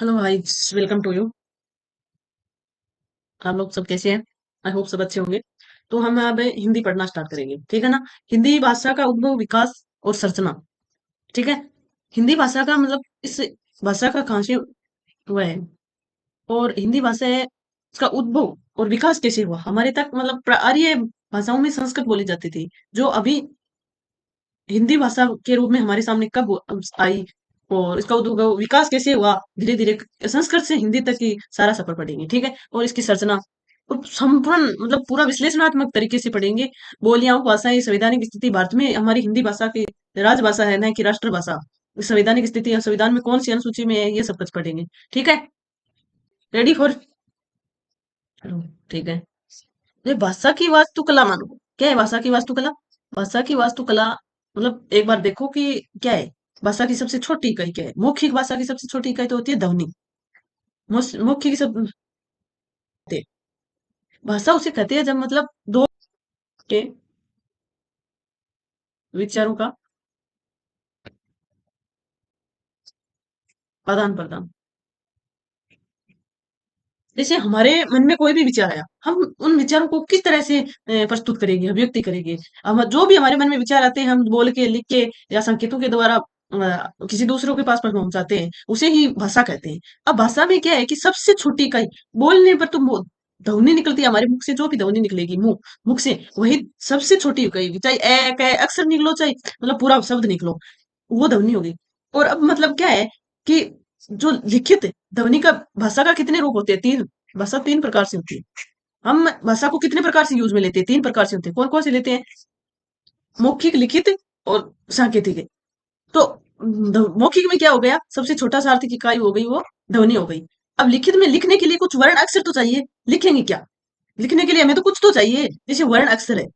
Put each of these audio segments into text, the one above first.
Hello भाई। Welcome to you. आप लोग सब कैसे हैं? आई होप सब अच्छे होंगे। तो हम अब हिंदी पढ़ना स्टार्ट करेंगे, ठीक है ना। हिंदी भाषा का उद्भव, विकास और संरचना। ठीक है। हिंदी भाषा का मतलब इस भाषा का कहाँ से हुआ है, और हिंदी भाषा है उसका उद्भव और विकास कैसे हुआ हमारे तक, मतलब आर्य भाषाओं में संस्कृत बोली जाती थी, जो अभी हिंदी भाषा के रूप में हमारे सामने कब आई, और इसका उद्भव विकास कैसे हुआ धीरे धीरे संस्कृत से हिंदी तक की सारा सफर पढ़ेंगे, ठीक है। और इसकी संरचना और संपूर्ण मतलब पूरा विश्लेषणात्मक तरीके से पढ़ेंगे। बोलियां, भाषाएं, संवैधानिक स्थिति। भारत में हमारी हिंदी भाषा की राजभाषा है, न कि राष्ट्रभाषा। संवैधानिक स्थिति और संविधान में कौन सी अनुसूची में है, ये सब कुछ पढ़ेंगे, ठीक है। Ready for? ठीक है। ये भाषा की वास्तुकला मानो। क्या है भाषा की वास्तुकला? भाषा की वास्तुकला मतलब एक बार देखो कि क्या है। भाषा की सबसे छोटी इकाई क्या है? मौखिक भाषा की सबसे छोटी इकाई तो होती है ध्वनि। मौखिक की सब भाषा उसे कहते हैं जब मतलब दो के विचारों का आदान प्रदान। जैसे हमारे मन में कोई भी विचार आया, हम उन विचारों को किस तरह से प्रस्तुत करेंगे, अभिव्यक्ति करेंगे। हम जो भी हमारे मन में विचार आते हैं, हम बोल के, लिख के या संकेतों के द्वारा किसी दूसरों के पास पहुंचाते हैं, उसे ही भाषा कहते हैं। अब भाषा में क्या है कि सबसे छोटी इकाई, बोलने पर तो ध्वनि निकलती है हमारे मुख से, जो भी ध्वनि निकलेगी मुख से, वही सबसे छोटी इकाई, चाहे कहे अक्षर निकलो, चाहे मतलब पूरा शब्द निकलो, वो ध्वनि होगी। और अब मतलब क्या है कि जो लिखित ध्वनि का, भाषा का कितने रूप होते हैं? तीन। भाषा तीन प्रकार से होती है। हम भाषा को कितने प्रकार से यूज में लेते हैं? तीन प्रकार से होते हैं। कौन कौन से लेते हैं? मौखिक, लिखित और सांकेतिक। तो मौखिक में क्या हो गया? सबसे छोटा सा आर्थिक इकाई हो गई वो ध्वनि हो गई। अब लिखित में लिखने के लिए कुछ वर्ण अक्षर तो चाहिए। लिखेंगे क्या? लिखने के लिए हमें तो कुछ तो चाहिए, जैसे वर्ण अक्षर है।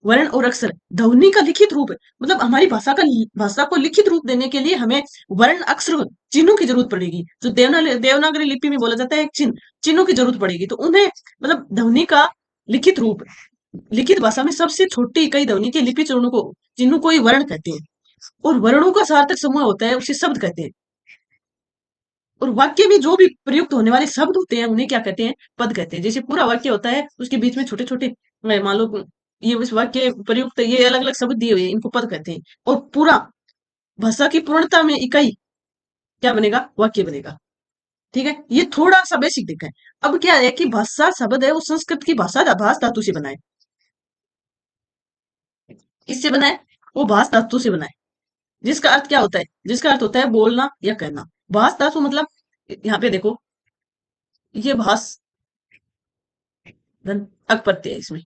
वर्ण और अक्षर ध्वनि का लिखित रूप है। मतलब हमारी भाषा को लिखित रूप देने के लिए हमें वर्ण, अक्षर, चिन्हों की जरूरत पड़ेगी। जो देवनागरी लिपि में बोला जाता है चिन्ह, चिन्हों की जरूरत पड़ेगी। तो उन्हें मतलब ध्वनि का लिखित रूप, लिखित भाषा में सबसे छोटी इकाई ध्वनि के लिपि चिन्हों को ही वर्ण कहते हैं। और वर्णों का सार्थक समूह होता है, उसे शब्द कहते हैं। और वाक्य में जो भी प्रयुक्त होने वाले शब्द होते हैं, उन्हें क्या कहते हैं? पद कहते हैं। जैसे पूरा वाक्य होता है, उसके बीच में छोटे छोटे मान लो ये उस वाक्य प्रयुक्त, ये अलग अलग शब्द दिए हुए हैं, इनको पद कहते हैं। और पूरा भाषा की पूर्णता में इकाई क्या बनेगा? वाक्य बनेगा, ठीक है। ये थोड़ा सा बेसिक देखा है। अब क्या है कि भाषा शब्द है वो संस्कृत की भाषा भाष धातु से बना है। किससे बना है? वो भाष धातु से बना है। जिसका अर्थ क्या होता है? जिसका अर्थ होता है बोलना या कहना। भाष धातु मतलब, यहाँ पे देखो, ये भाष धन अक प्रत्यय है इसमें।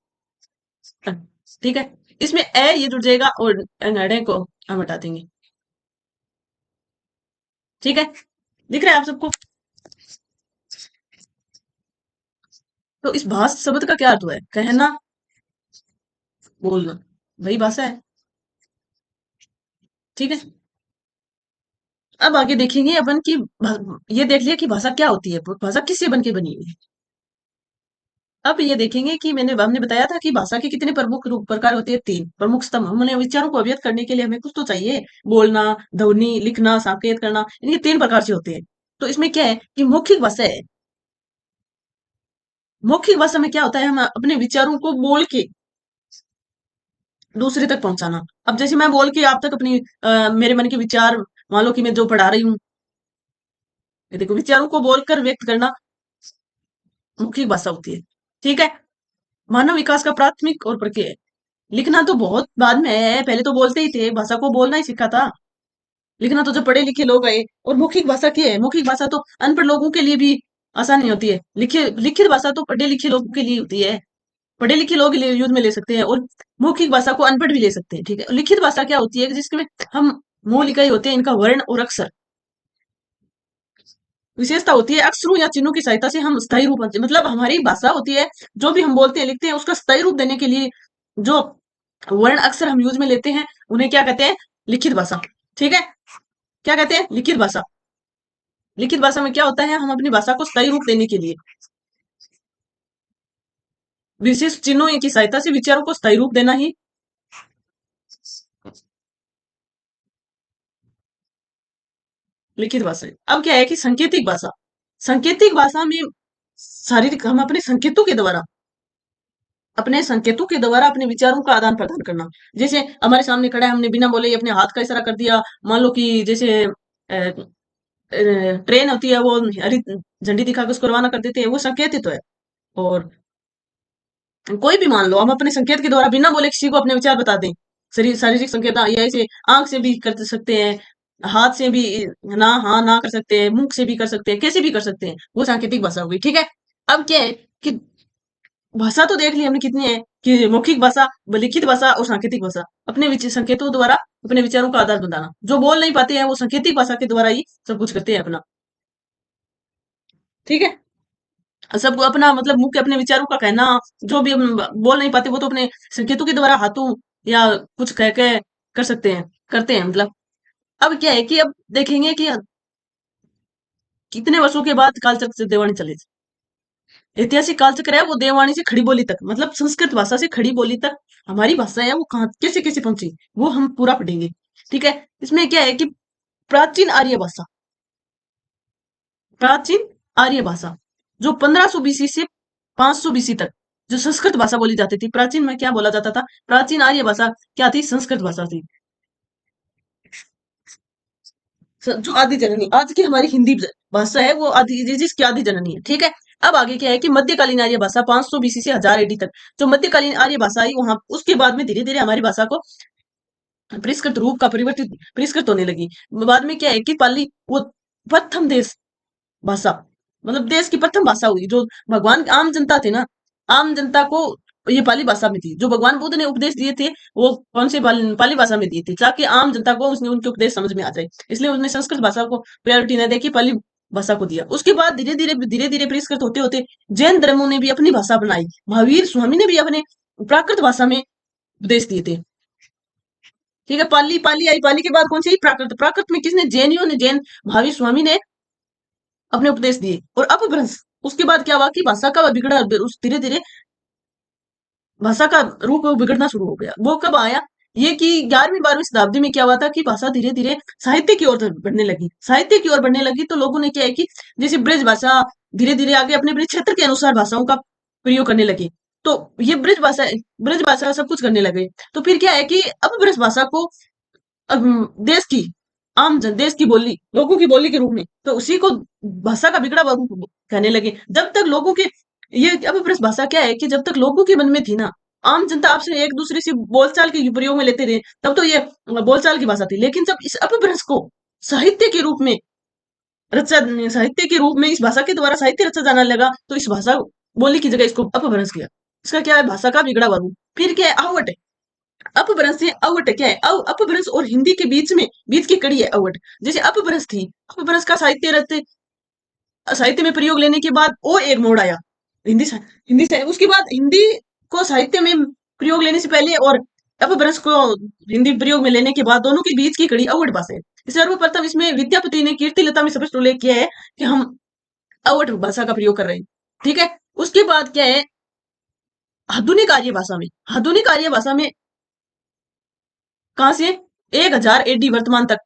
ठीक है। इसमें ए ये जुड़ जाएगा और अड़े को हम हटा देंगे, ठीक है। दिख रहा है आप सबको? तो इस भाष शब्द का क्या अर्थ हुआ है? कहना, बोलना, वही भाषा है, ठीक है। अब आगे देखेंगे अपन की ये देख लिया कि भाषा क्या होती है, भाषा किससे बन के बनी है। अब ये देखेंगे कि हमने बताया था कि भाषा के कितने प्रमुख रूप प्रकार होते हैं? तीन प्रमुख स्तंभ। हमने विचारों को अभिव्यक्त करने के लिए हमें कुछ तो चाहिए। बोलना, ध्वनि, लिखना, संकेत करना, इनके तीन प्रकार से होते हैं। तो इसमें क्या है कि मौखिक भाषा है। मौखिक भाषा में क्या होता है? हम अपने विचारों को बोल के दूसरे तक पहुंचाना। अब जैसे मैं बोल के आप तक अपनी मेरे मन के विचार, मान लो कि मैं जो पढ़ा रही हूँ, ये देखो, विचारों को बोलकर व्यक्त करना मौखिक भाषा होती है, ठीक है। मानव विकास का प्राथमिक और प्रक्रिया है। लिखना तो बहुत बाद में है, पहले तो बोलते ही थे, भाषा को बोलना ही सीखा था। लिखना तो जो पढ़े लिखे लोग आए। और मौखिक भाषा क्या है? मौखिक भाषा तो अनपढ़ लोगों के लिए भी आसानी होती है। लिखित भाषा तो पढ़े लिखे लोगों के लिए होती है। पढ़े लिखे लोग यूज में ले सकते हैं, और मौखिक भाषा को अनपढ़ भी ले सकते हैं, ठीक है। लिखित भाषा क्या होती है? जिसमें हम मौलिक इकाई होते हैं इनका वर्ण और अक्षर। विशेषता होती है अक्षरों या चिन्हों की सहायता से हम स्थायी रूप, मतलब हमारी भाषा होती है, जो भी हम बोलते हैं लिखते हैं, उसका स्थायी रूप देने के लिए जो वर्ण अक्षर हम यूज में लेते हैं, उन्हें क्या कहते हैं? लिखित भाषा, ठीक है। क्या कहते हैं? लिखित भाषा। लिखित भाषा में क्या होता है? हम अपनी भाषा को स्थायी रूप देने के लिए विशिष्ट चिन्हों की सहायता से विचारों को स्थायी रूप देना ही लिखित भाषा है। अब क्या है कि सांकेतिक भाषा, सांकेतिक भाषा में शारीरिक हम अपने संकेतों के द्वारा अपने विचारों का आदान प्रदान करना। जैसे हमारे सामने खड़ा है, हमने बिना बोले ही अपने हाथ का इशारा कर दिया। मान लो कि जैसे ट्रेन होती है, वो हरी झंडी दिखा के उसको रवाना कर देते हैं, वो संकेत ही तो है। और कोई भी मान लो हम अपने संकेत के द्वारा बिना बोले किसी को अपने विचार बता दें। शरीर शारीरिक संकेत, या ऐसे आंख से भी कर सकते हैं, हाथ से भी ना, हाँ ना कर सकते हैं, मुंह से भी कर सकते हैं, कैसे भी कर सकते हैं, वो सांकेतिक भाषा हो गई। ठीक है। अब क्या है कि भाषा तो देख ली हमने कितनी है, कि मौखिक भाषा, लिखित भाषा और सांकेतिक भाषा। अपने संकेतों द्वारा अपने विचारों का आदान प्रदान। जो बोल नहीं पाते हैं वो सांकेतिक भाषा के द्वारा ही सब कुछ करते हैं अपना। ठीक है। सब अपना मतलब मुंह के अपने विचारों का कहना, जो भी हम बोल नहीं पाते वो तो अपने संकेतों के द्वारा हाथों या कुछ कह के कर सकते हैं, करते हैं मतलब। अब क्या है कि अब देखेंगे कि कितने वर्षों के बाद कालचक्र से देवानी चले। ऐतिहासिक कालचक्र है वो देववाणी से खड़ी बोली तक, मतलब संस्कृत भाषा से खड़ी बोली तक हमारी भाषा है वो कहाँ कैसे कैसे पहुंची, वो हम पूरा पढ़ेंगे। ठीक है। इसमें क्या है कि प्राचीन आर्य भाषा, प्राचीन आर्य भाषा जो 1500 बीसी से 500 बीसी तक जो संस्कृत भाषा बोली जाती थी। प्राचीन में क्या बोला जाता था? प्राचीन आर्य भाषा क्या थी? संस्कृत भाषा थी। जो आदि जननी आज की हमारी हिंदी भाषा है, वो आदि जिसकी आदि जननी है। ठीक है। अब आगे क्या है कि मध्यकालीन आर्य भाषा 500 बीसी से 1000 एडी तक जो मध्यकालीन आर्य भाषा आई, वहां उसके बाद में धीरे धीरे हमारी भाषा को परिष्कृत रूप का परिवर्तित परिष्कृत होने लगी। बाद में क्या है कि पाली वो प्रथम देश भाषा, मतलब देश की प्रथम भाषा हुई। जो भगवान आम जनता थे ना, आम जनता को ये पाली भाषा में थी। जो भगवान बुद्ध ने उपदेश दिए थे वो कौन से पाली भाषा में दिए थे, ताकि आम जनता को उसने उनके उपदेश समझ में आ जाए। इसलिए उसने संस्कृत भाषा को प्रायोरिटी न देखी, पाली भाषा को दिया। उसके बाद धीरे धीरे परिष्कृत होते होते जैन धर्मों ने भी अपनी भाषा बनाई। महावीर स्वामी ने भी अपने प्राकृत भाषा में उपदेश दिए थे। ठीक है। पाली पाली आई, पाली के बाद कौन सी आई? प्राकृत। प्राकृत में किसने? जैनियों ने, जैन महावीर स्वामी ने अपने उपदेश दिए। और अपभ्रंश, उसके बाद क्या हुआ कि भाषा का बिगड़ा, धीरे धीरे भाषा का रूप बिगड़ना शुरू हो गया। वो कब आया? ये कि 11वीं 12वीं शताब्दी में क्या हुआ था कि भाषा धीरे धीरे साहित्य की ओर बढ़ने लगी। साहित्य की ओर बढ़ने लगी तो लोगों ने क्या है कि जैसे ब्रज भाषा धीरे धीरे आगे अपने अपने क्षेत्र के अनुसार भाषाओं का प्रयोग करने लगे। तो ये ब्रज भाषा सब कुछ करने लगे। तो फिर क्या है कि अब ब्रज भाषा को देश की देश की बोली, लोगों की बोली के रूप में, तो उसी को भाषा का बिगड़ा हुआ रूप कहने लगे। जब तक लोगों के ये अपभ्रंश भाषा क्या है कि जब तक लोगों के मन में थी ना, आम जनता आपसे एक दूसरे से बोलचाल के प्रयोग में लेते थे, तब तो ये बोलचाल की भाषा थी। लेकिन जब इस अपभ्रंश को साहित्य के रूप में रचा, साहित्य के रूप में इस भाषा के द्वारा साहित्य रचा जाने लगा, तो इस भाषा बोली की जगह इसको अपभ्रंश किया। इसका क्या है? भाषा का बिगड़ा हुआ रूप। फिर क्या है? आवट। अपभ्रंश से अवट क्या है? अपभ्रंश और हिंदी के बीच की कड़ी है अवट। जैसे अपभ्रंश थी, अपभ्रंश का साहित्य में प्रयोग लेने के बाद और एक मोड़ आया। हिंदी से उसके बाद हिंदी को साहित्य में प्रयोग लेने से पहले और अपभ्रंश को हिंदी प्रयोग में लेने के बाद दोनों के बीच की कड़ी अवट भाषा है। सर्वप्रथम इसमें विद्यापति ने कीर्ति लता में स्पष्ट उल्लेख किया है कि हम अवट भाषा का प्रयोग कर रहे हैं। ठीक है। उसके बाद क्या है? आधुनिक आर्य भाषा में, आधुनिक आर्य भाषा में कहां से? 1000 एडी वर्तमान तक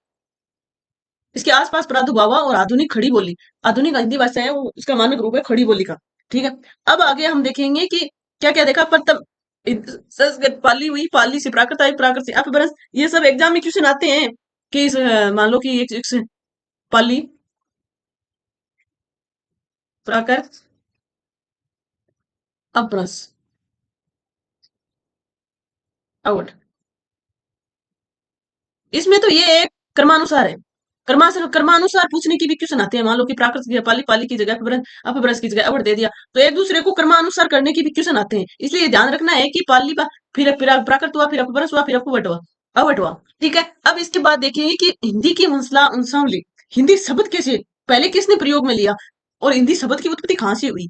इसके आसपास प्रादुर्भाव हुआ। और आधुनिक खड़ी बोली, आधुनिक हिंदी भाषा है वो, इसका मानक रूप है खड़ी बोली का। ठीक है। अब आगे हम देखेंगे कि क्या क्या देखा। प्रथम संस्कृत, पाली हुई, पाली से प्राकृत आई, प्राकृत से अपभ्रंश। ये सब एग्जाम में क्वेश्चन आते हैं कि मान लो कि एक पाली, प्राकृत, अपभ्रंश, आउट। इसमें तो ये एक क्रमानुसार है। क्रमानुसार पूछने की भी क्वेश्चन आते हैं। मान लो कि प्राकृत की पाली, पाली की जगह अपभ्रंश की जगह अवट दे दिया, तो एक दूसरे को क्रमानुसार करने की भी क्वेश्चन आते हैं। इसलिए ध्यान रखना है कि पाली फिर प्राकृत हुआ, फिर अपभ्रंश हुआ, फिर अपवट हुआ, अवट हुआ। ठीक है। अब इसके बाद देखेंगे कि हिंदी की वंशावली, हिंदी शब्द कैसे पहले किसने प्रयोग में लिया, और हिंदी शब्द की उत्पत्ति कहां से हुई,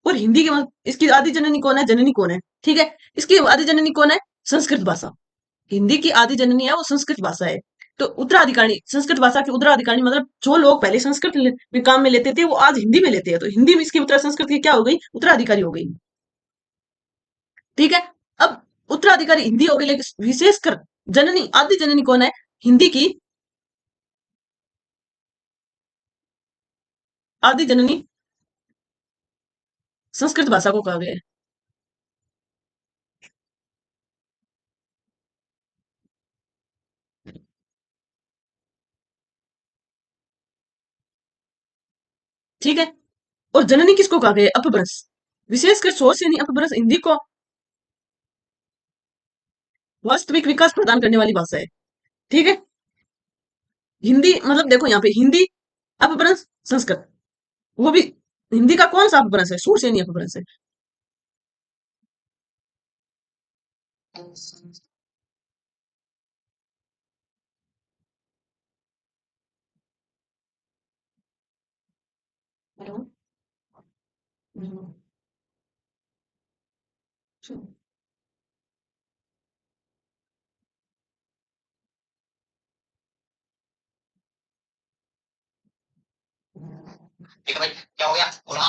और हिंदी की इसकी आदि जननी कौन है, जननी कौन है। ठीक है। इसकी आदि जननी कौन है? संस्कृत भाषा। हिंदी की आदि जननी है वो संस्कृत भाषा है। तो उत्तराधिकारी, संस्कृत भाषा के उत्तराधिकारी मतलब जो लोग पहले संस्कृत में काम में लेते थे वो आज हिंदी में लेते हैं। तो हिंदी में इसकी उत्तर संस्कृत की क्या हो गई? उत्तराधिकारी हो गई। ठीक है। अब उत्तराधिकारी हिंदी हो गई, लेकिन विशेषकर जननी, आदि जननी कौन है हिंदी की? आदि जननी संस्कृत भाषा को कहा गया है। ठीक है। और जननी किसको कहा गया है? अपभ्रंश। विशेषकर सोच यानी अपभ्रंश हिंदी को वास्तविक विकास प्रदान करने वाली भाषा है। ठीक है। हिंदी मतलब देखो यहाँ पे हिंदी अपभ्रंश संस्कृत, वो भी हिंदी का कौन सा अपभ्रंश है? सोच यानी अपभ्रंश है। हेलो। ठीक है भाई, क्या हो गया बोला।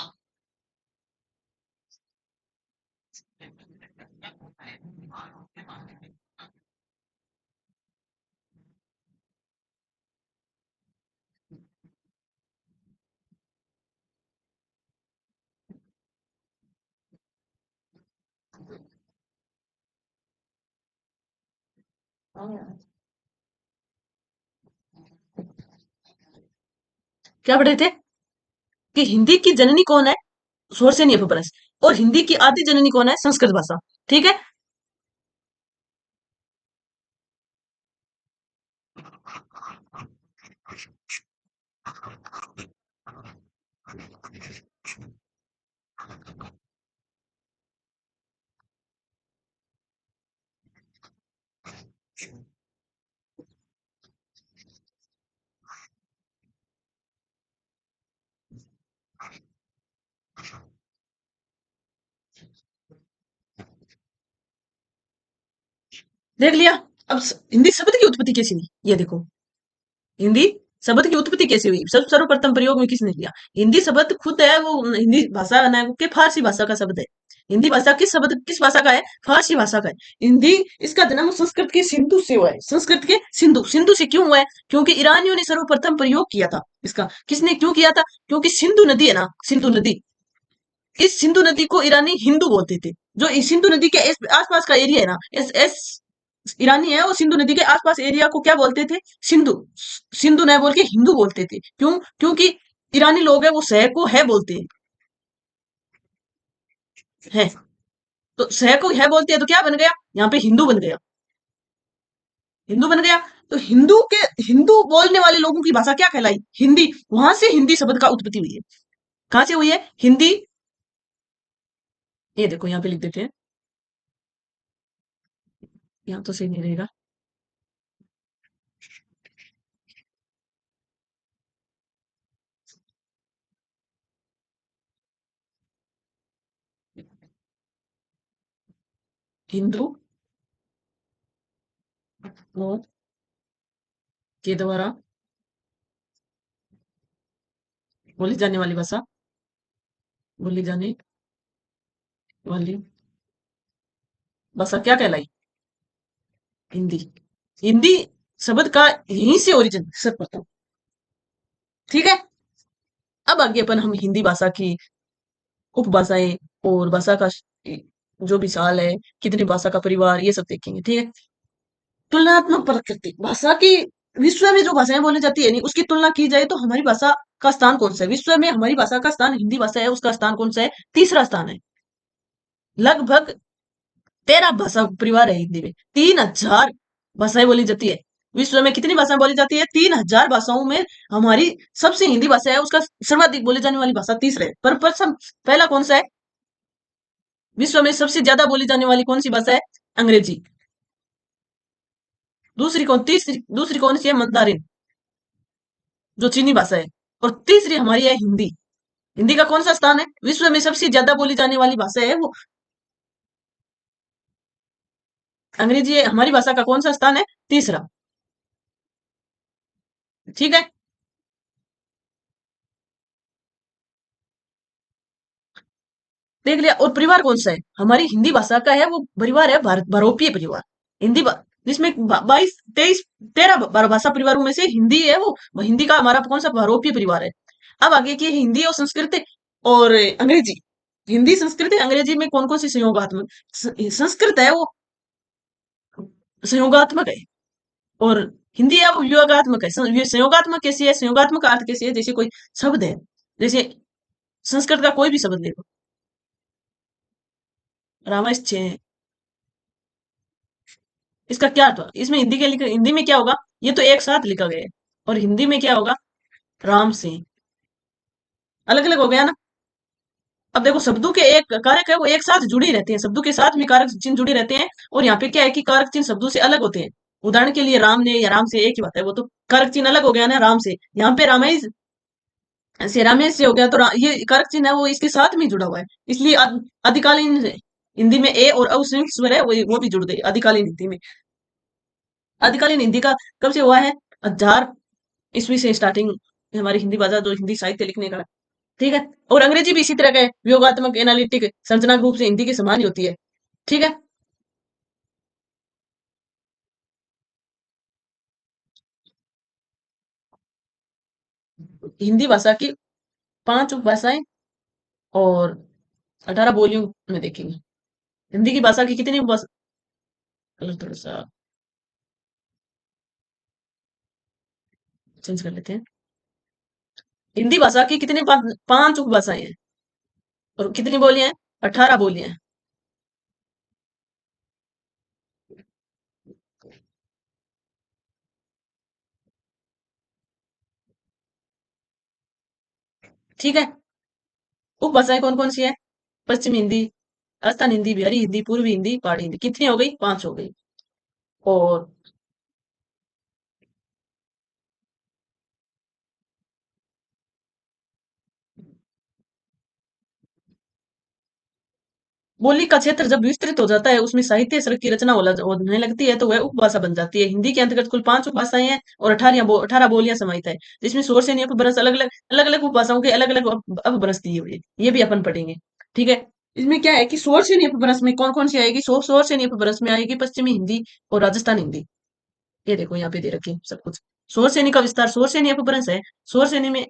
क्या पढ़े थे कि हिंदी की जननी कौन है? शोरसेनी अपभ्रंश। और हिंदी की आदि जननी कौन है? संस्कृत भाषा। ठीक है। देख लिया। अब हिंदी शब्द की उत्पत्ति कैसी हुई ये देखो। हिंदी शब्द की उत्पत्ति कैसे हुई? सब सर्वप्रथम प्रयोग में किसने लिया? हिंदी शब्द खुद है वो हिंदी भाषा ना के फारसी भाषा का शब्द है। हिंदी भाषा किस शब्द किस भाषा का है? फारसी भाषा का है। हिंदी इसका जन्म संस्कृत के सिंधु से हुआ है। संस्कृत के सिंधु सिंधु से क्यों हुआ है? क्योंकि ईरानियों ने सर्वप्रथम प्रयोग किया था इसका। किसने क्यों किया था? क्योंकि सिंधु नदी है ना, सिंधु नदी, इस सिंधु नदी को ईरानी हिंदू बोलते थे। जो इस सिंधु नदी के आसपास का एरिया है ना, इस ईरानी है, वो सिंधु नदी के आसपास एरिया को क्या बोलते थे? सिंधु। सिंधु न बोल के हिंदू बोलते थे। क्यों? क्योंकि ईरानी लोग है वो सह को है बोलते हैं। तो सह को है बोलते हैं तो क्या बन गया? यहाँ पे हिंदू बन गया। हिंदू बन गया। तो हिंदू के हिंदू बोलने वाले लोगों की भाषा क्या कहलाई? हिंदी। वहां से हिंदी शब्द का उत्पत्ति हुई है। कहां से हुई है? हिंदी। ये देखो यहाँ पे लिख देते हैं। यहाँ तो सही नहीं रहेगा। हिंदू और के द्वारा बोली जाने वाली भाषा, बोली जाने वाली भाषा क्या कहलाई? हिंदी। हिंदी शब्द का यहीं से ओरिजिन सर्वप्रथम। ठीक है। अब आगे अपन हम हिंदी भाषा की उपभाषाएं और भाषा का जो भी साल है, कितनी भाषा का परिवार, ये सब देखेंगे। ठीक है। तुलनात्मक प्रकृति भाषा की। विश्व में जो भाषाएं बोली जाती है नहीं, उसकी तुलना की जाए तो हमारी भाषा का स्थान कौन सा है? विश्व में हमारी भाषा का स्थान, हिंदी भाषा है उसका स्थान कौन सा है? तीसरा स्थान है। लगभग 13 भाषा परिवार है हिंदी में। 3,000 भाषाएं बोली जाती है। विश्व में कितनी भाषाएं बोली जाती है? 3,000 भाषाओं में हमारी सबसे हिंदी भाषा है उसका सर्वाधिक बोली जाने वाली भाषा तीसरा है। पर प्रथम पहला कौन सा है? विश्व में सबसे ज्यादा बोली जाने वाली कौन सी भाषा है? अंग्रेजी। दूसरी कौन सी है? मंदारिन, जो चीनी भाषा है। और तीसरी हमारी है हिंदी। हिंदी का कौन सा स्थान है? विश्व में सबसे ज्यादा बोली जाने वाली भाषा है वो अंग्रेजी है। हमारी भाषा का कौन सा स्थान है? तीसरा। ठीक है। देख लिया। और परिवार कौन सा है? हमारी हिंदी भाषा का है वो परिवार है भारत बहुरूपीय परिवार। हिंदी जिसमें 22 23 13 भाषा परिवारों में से हिंदी है वो हिंदी का हमारा कौन सा बहुरूपीय परिवार है? अब आगे की हिंदी और संस्कृत और अंग्रेजी। हिंदी, संस्कृत, अंग्रेजी में कौन कौन सी संयोगात्मक, संस्कृत है वो संयोगात्मक है, और हिंदी है वो वियोगात्मक है। ये संयोगात्मक कैसी है, संयोगात्मक का अर्थ कैसी है, जैसे कोई शब्द है, जैसे संस्कृत का कोई भी शब्द ले लो, रामायण, इसका क्या अर्थ होगा? इसमें हिंदी के लिखा, हिंदी में क्या होगा, ये तो एक साथ लिखा गया है, और हिंदी में क्या होगा, राम से, अलग अलग हो गया ना। अब देखो शब्दों के एक कारक है वो एक साथ जुड़े ही रहते हैं, शब्दों के साथ भी कारक चिन्ह जुड़े रहते हैं, और यहाँ पे क्या है कि कारक चिन्ह शब्दों से अलग होते हैं। उदाहरण के लिए राम ने या राम से एक ही बात है, वो तो कारक चिन्ह अलग हो गया ना राम से। यहाँ पे रामायण से, रामेश से हो गया, तो ये कारक चिन्ह है वो इसके साथ में जुड़ा हुआ है, इसलिए आदिकालीन हिंदी में ए और औ संयुक्त स्वर है, वो भी जुड़ गई आदिकालीन हिंदी में। आदिकालीन हिंदी का कब से हुआ है, 1000 ईस्वी से स्टार्टिंग हमारी हिंदी भाषा जो हिंदी साहित्य लिखने का, ठीक है। और अंग्रेजी भी इसी तरह का है, वियोगात्मक, एनालिटिक, संरचनात्मक रूप से हिंदी के समान ही होती है, ठीक है। हिंदी भाषा की 5 उपभाषाएं और 18 बोलियों में देखेंगे। हिंदी की भाषा की कितनी उपभाषा, कलर थोड़ा सा चेंज कर लेते हैं। हिंदी भाषा की कितनी 5 उपभाषाएं हैं, और कितनी बोलियां हैं, 18 बोलियां हैं, ठीक है। उपभाषाएं कौन कौन सी है, पश्चिम हिंदी, राजस्थान हिंदी, बिहारी हिंदी, पूर्वी हिंदी, पहाड़ी हिंदी, कितनी हो गई, 5 हो गई। और बोली का क्षेत्र जब विस्तृत हो जाता है, उसमें साहित्य सर की रचना होने लगती है, तो वह उपभाषा बन जाती है। हिंदी के अंतर्गत कुल 5 उपभाषाएं हैं और 18 बोलियां समाहित है, जिसमें सोर से अपभ्रंश अलग अलग, अलग अलग उपभाषाओं के अलग अलग अपभ्रंश दिए हुए हैं। ये भी अपन पढ़ेंगे, ठीक है। इसमें क्या है कि सोर से अपभ्रंश में कौन कौन सी आएगी, सोर से अपभ्रंश में आएगी पश्चिमी हिंदी और राजस्थान हिंदी। ये देखो यहाँ पे दे रखी है सब कुछ। सोर सेनी का विस्तार, सोर सेनी अपभ्रंश है। सोर सेनी में,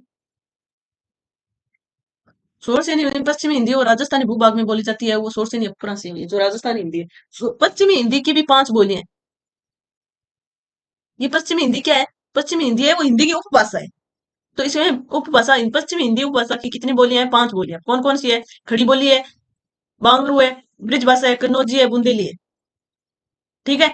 सोरसेनी हिंदी पश्चिमी हिंदी और राजस्थानी भूभाग में बोली जाती है, वो सोरसेनी अपभ्रंश है, जो राजस्थानी हिंदी है। पश्चिमी हिंदी की भी 5 बोलियां हैं। ये पश्चिमी हिंदी क्या है, पश्चिमी हिंदी है वो हिंदी की उपभाषा है। तो इसमें उपभाषा, पश्चिमी हिंदी उपभाषा की कितनी बोलियां हैं, 5 बोलियां। कौन कौन सी है, खड़ी बोली है, बांगरू है, ब्रिज भाषा है, कन्नौजी है, बुंदेली है, ठीक है।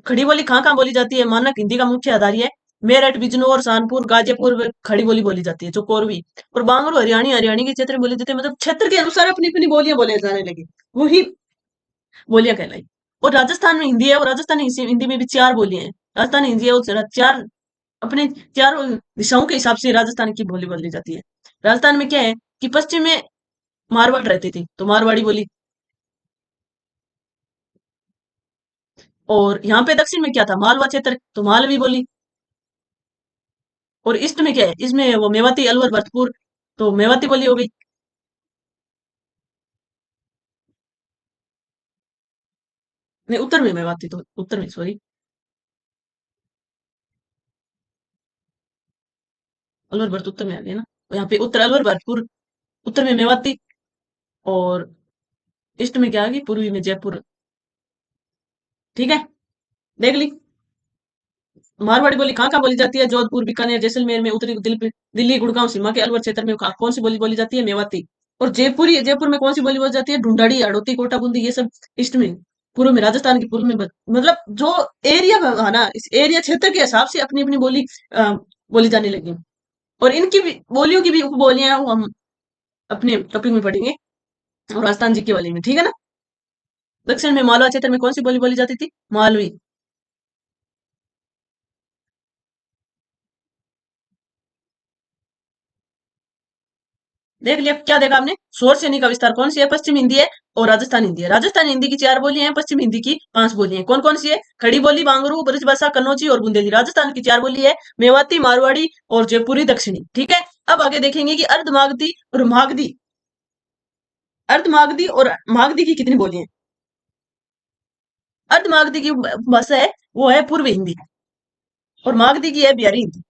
खड़ी बोली कहाँ कहाँ बोली जाती है, मानक हिंदी का मुख्य आधार है, मेरठ, बिजनौर, कानपुर, गाजीपुर में खड़ी बोली बोली जाती है, जो कोरवी। और बांगरू हरियाणी, हरियाणी के क्षेत्र में बोली जाती है, मतलब क्षेत्र के अनुसार अपनी अपनी बोलियां बोले जाने लगी, वही बोलियां कहलाई। और राजस्थान में हिंदी है, और राजस्थानी हिंदी में भी 4 बोलियां हैं। राजस्थानी हिंदी है वो चार, अपने 4 दिशाओं के हिसाब से राजस्थान की बोली बदली जाती है। राजस्थान में क्या है कि पश्चिम में मारवाड़ रहती थी, तो मारवाड़ी बोली, और यहाँ पे दक्षिण में क्या था, मालवा क्षेत्र, तो मालवी बोली। और ईस्ट में क्या है, इसमें वो मेवाती, अलवर, भरतपुर, तो मेवाती बोली हो गई। नहीं, उत्तर में मेवाती, तो उत्तर में, सॉरी, अलवर भरत उत्तर में आ गया ना। और यहाँ पे उत्तर अलवर भरतपुर, उत्तर में मेवाती, और ईस्ट में क्या आ गई, पूर्वी में जयपुर, ठीक है। देख ली। मारवाड़ी बोली कहाँ कहाँ बोली जाती है, जोधपुर, बीकानेर, जैसलमेर में, उत्तरी दिल्ली, दिल्ली, गुड़गांव, सीमा के अलवर क्षेत्र में कौन सी बोली बोली जाती है, मेवाती। और जयपुरी, जयपुर में कौन सी बोली बोली जाती है, ढूंढाड़ी, हड़ौती, कोटा, बूंदी, ये सब ईस्ट में। पूर्व में राजस्थान के पूर्व में मतलब जो एरिया है ना, इस एरिया क्षेत्र के हिसाब से अपनी अपनी बोली बोली जाने लगी। और इनकी भी बोलियों की भी उपबोलियां हैं, वो हम अपने टॉपिक में पढ़ेंगे, और राजस्थान जी के वाले में, ठीक है ना। दक्षिण में मालवा क्षेत्र में कौन सी बोली बोली जाती थी, मालवी। देख लिया, क्या देखा आपने, शोर श्रेणी का विस्तार कौन सी है, पश्चिम हिंदी है और राजस्थान हिंदी है। राजस्थान हिंदी की 4 बोलियां हैं, पश्चिम हिंदी की 5 बोलियां हैं। कौन कौन सी है, खड़ी बोली, बांगरू, ब्रजभाषा, कन्नौजी और बुंदेली। राजस्थान की 4 बोली है, मेवाती, मारवाड़ी और जयपुरी दक्षिणी, ठीक है। अब आगे देखेंगे कि अर्धमागधी और मागधी, अर्धमागधी और मागधी की कितनी बोलियां हैं। अर्धमागधी की भाषा है वो है पूर्व हिंदी, और मागधी की है बिहारी हिंदी।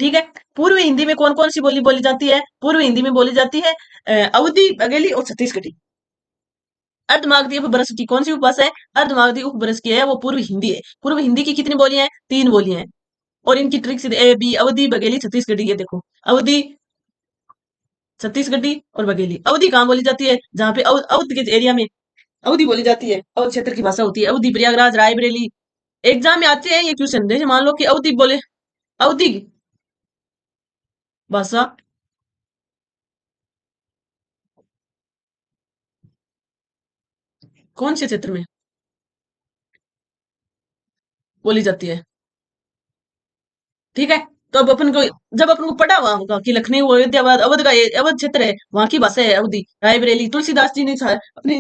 ठीक है। पूर्वी हिंदी में कौन कौन सी बोली बोली जाती है? पूर्वी हिंदी में बोली जाती है अवधी, बघेली और छत्तीसगढ़ी। अर्धमागधी उपबरस की कौन सी उपभाषा है? अर्धमागधी उपबरस की है वो पूर्व हिंदी है। पूर्व हिंदी की कितनी बोलियां हैं? 3 बोलियां हैं। और इनकी ट्रिक्स ए बी, अवधि, बघेली, छत्तीसगढ़ी। ये देखो, अवधि, छत्तीसगढ़ी और बघेली। अवधि कहाँ बोली जाती है? जहाँ पे अवध के एरिया में अवधि बोली जाती है, अवध क्षेत्र की भाषा होती है। अवधि, प्रयागराज, रायबरेली। एग्जाम में आते हैं ये क्वेश्चन। जैसे मान लो कि अवधि बोले, अवधि भाषा कौन से क्षेत्र में बोली जाती है? ठीक है। तो अब अपन को, जब अपन को पढ़ा हुआ होगा कि लखनऊ, अयोध्या, अवध का अवध क्षेत्र है, वहां की भाषा है अवधि। रायबरेली, तुलसीदास जी ने अपनी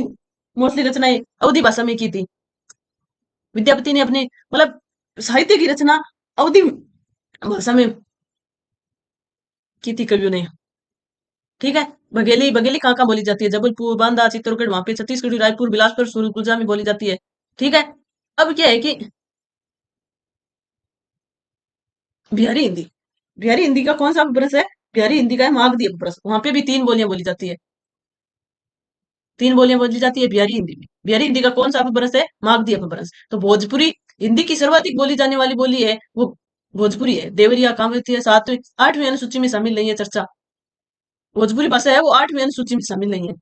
मोस्टली रचनाएं अवधि भाषा में की थी। विद्यापति ने अपने मतलब साहित्य की रचना अवधि भाषा में की थी कवियों ने। ठीक है। बघेली, बघेली कहाँ कहाँ बोली जाती है? जबलपुर, बांदा, चित्तौड़गढ़, वहां पे छत्तीसगढ़, रायपुर, बिलासपुर, सूरजकुंजा में बोली जाती है। ठीक है। अब क्या है कि बिहारी हिंदी, बिहारी हिंदी का कौन सा अपभ्रंश है? बिहारी हिंदी का है मागधी अपभ्रंश। वहां पे भी 3 बोलियां बोली जाती है। 3 बोलियां बोली जाती है बिहारी हिंदी में। बिहारी हिंदी का कौन सा अपभ्रंश है? मागधी अपभ्रंश। तो भोजपुरी हिंदी की सर्वाधिक बोली जाने वाली बोली है वो भोजपुरी है। देवरिया, कामरूपी 8वीं अनुसूची में शामिल नहीं है। चर्चा भोजपुरी भाषा है वो 8वीं अनुसूची में शामिल नहीं है।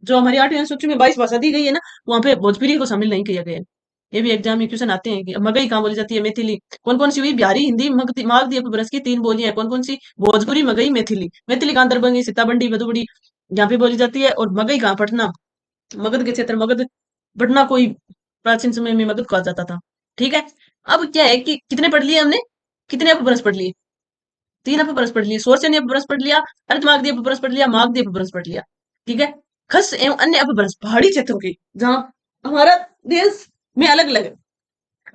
जो हमारी 8वीं अनुसूची में 22 भाषा दी गई है ना, वहां पे भोजपुरी को शामिल नहीं किया गया है। ये भी एग्जाम में क्वेश्चन आते हैं कि मगही कहाँ बोली जाती है? मैथिली। कौन कौन सी हुई? बिहारी हिंदी, मागधी अपभ्रंश की 3 बोलियां हैं। कौन कौन सी? भोजपुरी, मगही, मैथिली। मैथिली कहाँ? दरभंगी, सीताबंडी, मधुबड़ी, यहाँ पे बोली जाती है। और मगही कहाँ? पटना, मगध के क्षेत्र, मगध, पटना कोई प्राचीन समय में मगध कहा जाता था। ठीक है। अब क्या है कि कितने पढ़ लिए हमने? कितने अपभ्रंश पढ़ लिए? 3 अपभ्रंश पढ़ लिए। शोरसेनी अपभ्रंश पढ़ लिया, अर्धमागधी अपभ्रंश पढ़ लिया, मागधी अपभ्रंश पढ़ लिया। ठीक है। खस एवं अन्य अपभ्रंश पहाड़ी क्षेत्रों के, जहां हमारा देश में अलग अलग,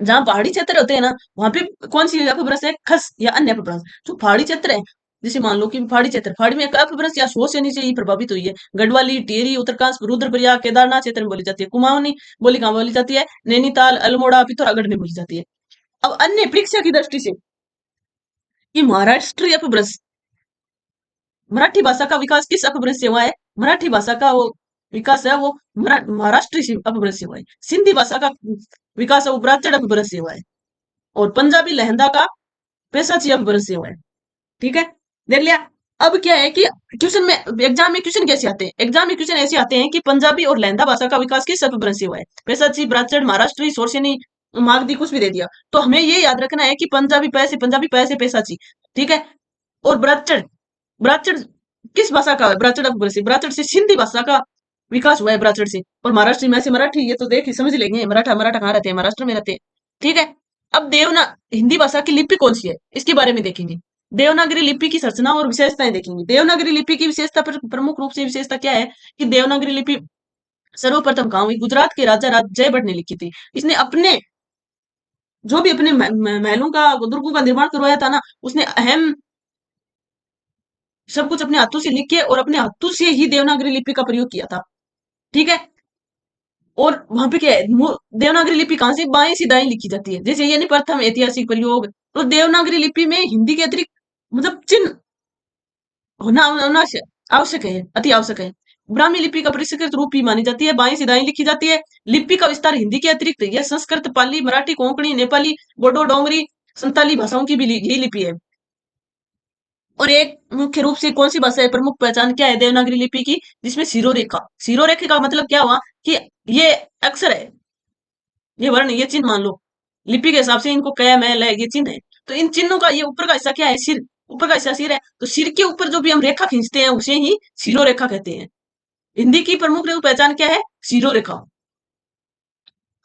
जहां पहाड़ी क्षेत्र होते हैं ना, वहां पे कौन सी अपभ्रंश है? खस या अन्य अपभ्रंश। जो पहाड़ी क्षेत्र है, जैसे मान लो कि पहाड़ी क्षेत्र, पहाड़ी में एक अपभ्रंश या शोरसेनी से ही प्रभावित हुई है। गढ़वाली, टिहरी, उत्तरकाशी, रुद्रप्रयाग, केदारनाथ क्षेत्र में बोली जाती है। कुमाऊनी बोली कहाँ बोली जाती है? नैनीताल, अल्मोड़ा, पिथौरागढ़ में बोली जाती है। अब अन्य परीक्षा की दृष्टि से ये महाराष्ट्रीय अपभ्रंश, मराठी भाषा का विकास किस अपभ्रंश से हुआ है? मराठी भाषा का वो विकास है वो महाराष्ट्र से अपभ्रंश से हुआ है। सिंधी भाषा का विकास है वो ब्राह्मण अपभ्रंश से हुआ है। और पंजाबी लहंदा का पैसाची अपभ्रंश से हुआ है। ठीक है। देख लिया। अब क्या है कि क्वेश्चन में, एग्जाम में क्वेश्चन कैसे आते हैं? एग्जाम में क्वेश्चन ऐसे आते हैं कि पंजाबी और लहंदा भाषा का विकास किस अपभ्रंश से हुआ है? पैसाची, ब्राह्मण, महाराष्ट्री, सोरसेनी, मागधी, कुछ भी दे दिया। तो हमें ये याद रखना है कि पंजाबी पैसे पैसाची। ठीक है। और ब्राह्मण, ब्राह्मण किस भाषा का है? ब्राह्मण अपभ्रंश से। ब्राह्मण से सिंधी भाषा का विकास हुआ है ब्राह्मण से। और महाराष्ट्र में से मराठी, ये तो देख ही समझ लेंगे। मराठा, मराठा कहाँ रहते हैं? महाराष्ट्र में रहते हैं। ठीक है। अब हिंदी भाषा की लिपि कौन सी है? इसके बारे में देखेंगे। देवनागरी लिपि की संरचना और विशेषताएं देखेंगे। देवनागरी लिपि की विशेषता पर प्रमुख रूप से विशेषता क्या है कि देवनागरी लिपि सर्वप्रथम कहाँ हुई? गुजरात के राजा जयभट्ट ने लिखी थी। इसने अपने जो भी अपने महलों का, दुर्गों का निर्माण करवाया था ना, उसने अहम सब कुछ अपने हाथों से लिख के और अपने हाथों से ही देवनागरी लिपि का प्रयोग किया था। ठीक है। और वहां पे क्या है? देवनागरी लिपि कहाँ से? बाएं से दाएं लिखी जाती है। जैसे ये नहीं प्रथम ऐतिहासिक प्रयोग। तो देवनागरी लिपि में हिंदी के अतिरिक्त मतलब चिन्ह होना होना आवश्यक है, अति आवश्यक है। ब्राह्मी लिपि का परिष्कृत रूप भी मानी जाती है। बाएं से दाएं लिखी जाती है। लिपि का विस्तार हिंदी के अतिरिक्त यह संस्कृत, पाली, मराठी, कोंकणी, नेपाली, बोडो, डोंगरी, संताली भाषाओं की भी यही लिपि है। और एक मुख्य रूप से कौन सी भाषा है? प्रमुख पहचान क्या है देवनागरी लिपि की? जिसमें सिरोरेखा, सिरोरेखा का मतलब क्या हुआ कि ये अक्षर है, ये वर्ण, ये चिन्ह मान लो, लिपि के हिसाब से इनको क मैं ल ये चिन्ह है। तो इन चिन्हों का ये ऊपर का हिस्सा क्या है? सिर। ऊपर का हिस्सा सिर है। तो सिर के ऊपर जो भी हम रेखा खींचते हैं उसे ही सिरोरेखा कहते हैं। हिंदी की प्रमुख पहचान क्या है? सिरोरेखा।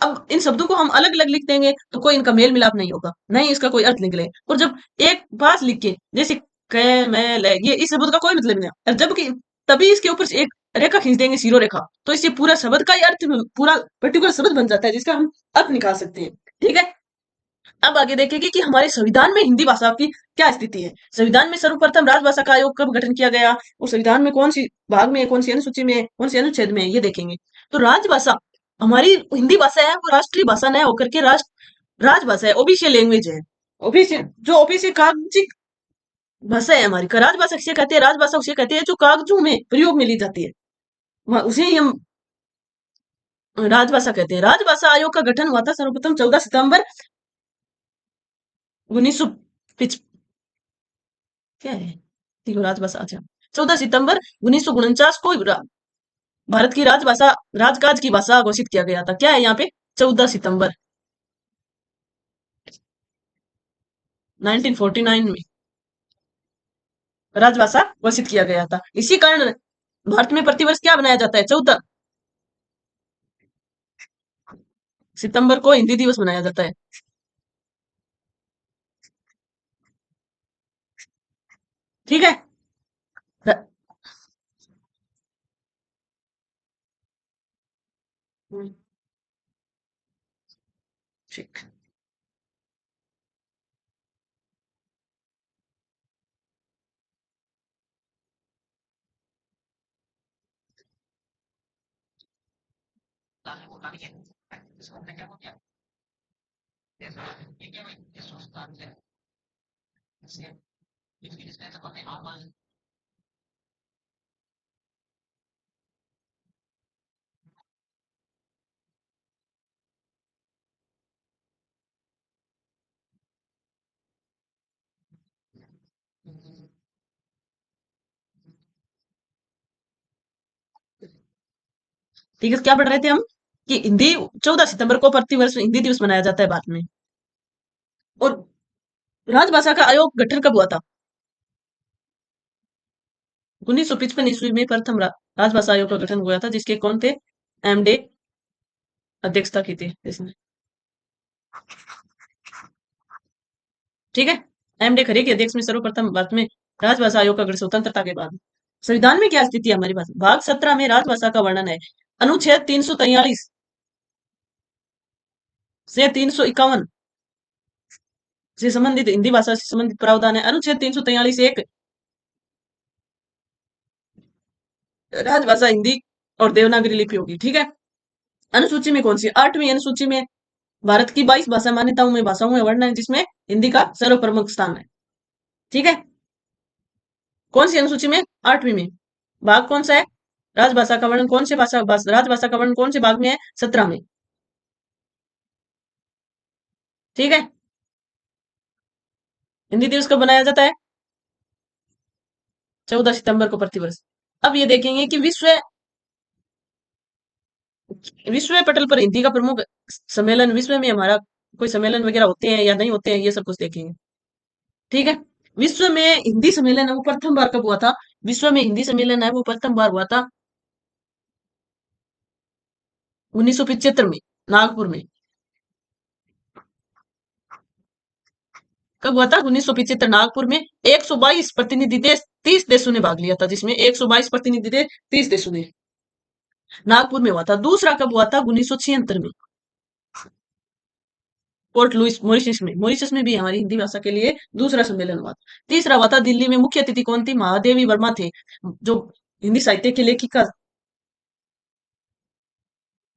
अब इन शब्दों को हम अलग अलग लिख देंगे तो कोई इनका मेल मिलाप नहीं होगा, नहीं इसका कोई अर्थ निकले। और जब एक पास लिख के, जैसे क मैं ल ये, इस शब्द का कोई मतलब नहीं है। और जबकि तभी इसके ऊपर से एक रेखा खींच देंगे, सिरो रेखा, तो इससे पूरा शब्द का ही अर्थ, पूरा पर्टिकुलर शब्द बन जाता है जिसका हम अर्थ निकाल सकते हैं। ठीक है। अब आगे देखेंगे कि हमारे संविधान में हिंदी भाषा की क्या स्थिति है। संविधान में सर्वप्रथम राजभाषा का आयोग कब गठन किया गया और संविधान में कौन सी भाग में है, कौन सी अनुसूची में है, कौन सी अनुच्छेद में है, ये देखेंगे। तो राजभाषा हमारी हिंदी भाषा है, वो राष्ट्रीय भाषा न होकर के राजभाषा है, ऑफिशियल लैंग्वेज है। ऑफिशियल जो ऑफिशियल कागजी भाषा है हमारी, राजभाषा किसे कहते हैं? राजभाषा उसे कहते हैं जो कागजों में प्रयोग में ली जाती है, उसे ही हम राजभाषा कहते हैं। राजभाषा आयोग का गठन हुआ था सर्वप्रथम 14 सितंबर 1900 क्या है, देखो राजभाषा, अच्छा, 14 सितंबर 1949 को भारत की राजभाषा, राजकाज की भाषा घोषित किया गया था। क्या है यहाँ पे? 14 सितंबर 1949 में राजभाषा घोषित किया गया था। इसी कारण भारत में प्रतिवर्ष क्या बनाया जाता है? 14 सितंबर को हिंदी दिवस मनाया जाता है। ठीक है। र- ठीक। ठीक है, क्या पढ़ रहे थे हम? कि हिंदी 14 सितंबर को प्रतिवर्ष हिंदी दिवस मनाया जाता है भारत में। और राजभाषा का आयोग गठन कब हुआ था? 1955 ईस्वी में प्रथम राजभाषा आयोग का गठन हुआ था, जिसके कौन थे? एमडे अध्यक्षता की थी इसने। ठीक है। एमडे खरे की अध्यक्ष में सर्वप्रथम भारत में राजभाषा आयोग का गठन स्वतंत्रता के बाद। संविधान में क्या स्थिति है हमारी भाषा? भाग 17 में राजभाषा का वर्णन है। अनुच्छेद 343 से 351 से संबंधित हिंदी भाषा से संबंधित प्रावधान है। अनुच्छेद 343 एक, राजभाषा हिंदी और देवनागरी लिपि होगी। ठीक है। अनुसूची में कौन सी? 8वीं अनुसूची में भारत की 22 भाषा मान्यताओं में भाषाओं में वर्णन है, जिसमें हिंदी का सर्वप्रमुख स्थान है। ठीक है। कौन सी अनुसूची में? 8वीं में। भाग कौन सा है? राजभाषा का वर्णन कौन से राजभाषा का वर्णन कौन से भाग में है? 17 में। ठीक है। हिंदी दिवस कब मनाया जाता है? 14 सितंबर को प्रतिवर्ष। अब ये देखेंगे कि विश्व पटल पर हिंदी का प्रमुख सम्मेलन, विश्व में हमारा कोई सम्मेलन वगैरह होते हैं या नहीं होते हैं, ये सब कुछ देखेंगे। ठीक है। विश्व में हिंदी सम्मेलन है वो प्रथम बार कब हुआ था? विश्व में हिंदी सम्मेलन है वो प्रथम बार हुआ था 1975 में, नागपुर में। कब हुआ था? 1975 नागपुर में। 122 प्रतिनिधि देश, 30 देशों ने भाग लिया था, जिसमें 122 प्रतिनिधि देश, 30 देशों ने। नागपुर में हुआ था। दूसरा कब हुआ था? 1976 में, पोर्ट लुइस, मॉरिशस में भी हमारी हिंदी भाषा के लिए दूसरा सम्मेलन हुआ था। तीसरा हुआ था दिल्ली में। मुख्य अतिथि कौन थी? महादेवी वर्मा थे, जो हिंदी साहित्य की लेखिका।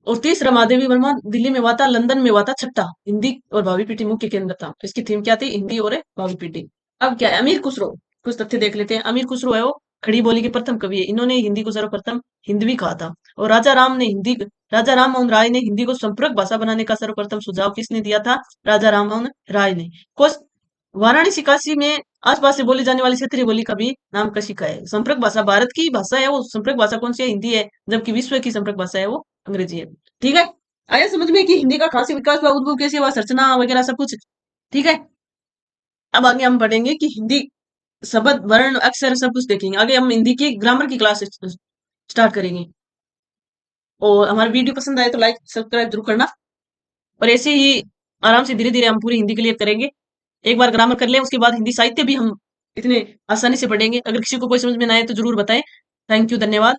और तीसरा महादेवी वर्मा दिल्ली में हुआ था। लंदन में हुआ था छठा। हिंदी और भावी पीढ़ी मुख्य केंद्र था। इसकी थीम क्या थी? हिंदी और भावी पीढ़ी। अब क्या है? अमीर खुसरो, कुछ तथ्य देख लेते हैं। अमीर खुसरो है वो खड़ी बोली के प्रथम कवि है। इन्होंने हिंदी को सर्वप्रथम हिंदवी कहा था। और राजा राम मोहन राय ने हिंदी को संपर्क भाषा बनाने का सर्वप्रथम सुझाव किसने दिया था? राजा राम मोहन राय ने। कोस वाराणसी काशी में आसपास से बोली जाने वाली क्षेत्रीय बोली का भी नाम कशी का है। संपर्क भाषा भारत की भाषा है, वो संपर्क भाषा कौन सी है? हिंदी है। जबकि विश्व की संपर्क भाषा है वो अंग्रेजी है। ठीक है। आया समझ में कि हिंदी का कहाँ से विकास हुआ, उद्भव कैसे हुआ, संरचना वगैरह सब कुछ। ठीक है। अब आगे हम पढ़ेंगे कि हिंदी शब्द, वर्ण, अक्षर सब कुछ देखेंगे। आगे हम हिंदी की ग्रामर की क्लास स्टार्ट करेंगे। और हमारा वीडियो पसंद आए तो लाइक सब्सक्राइब जरूर करना। और ऐसे ही आराम से धीरे धीरे हम पूरी हिंदी क्लियर करेंगे। एक बार ग्रामर कर लें, उसके बाद हिंदी साहित्य भी हम इतने आसानी से पढ़ेंगे। अगर किसी को कोई समझ में ना आए तो जरूर बताएं। थैंक यू, धन्यवाद।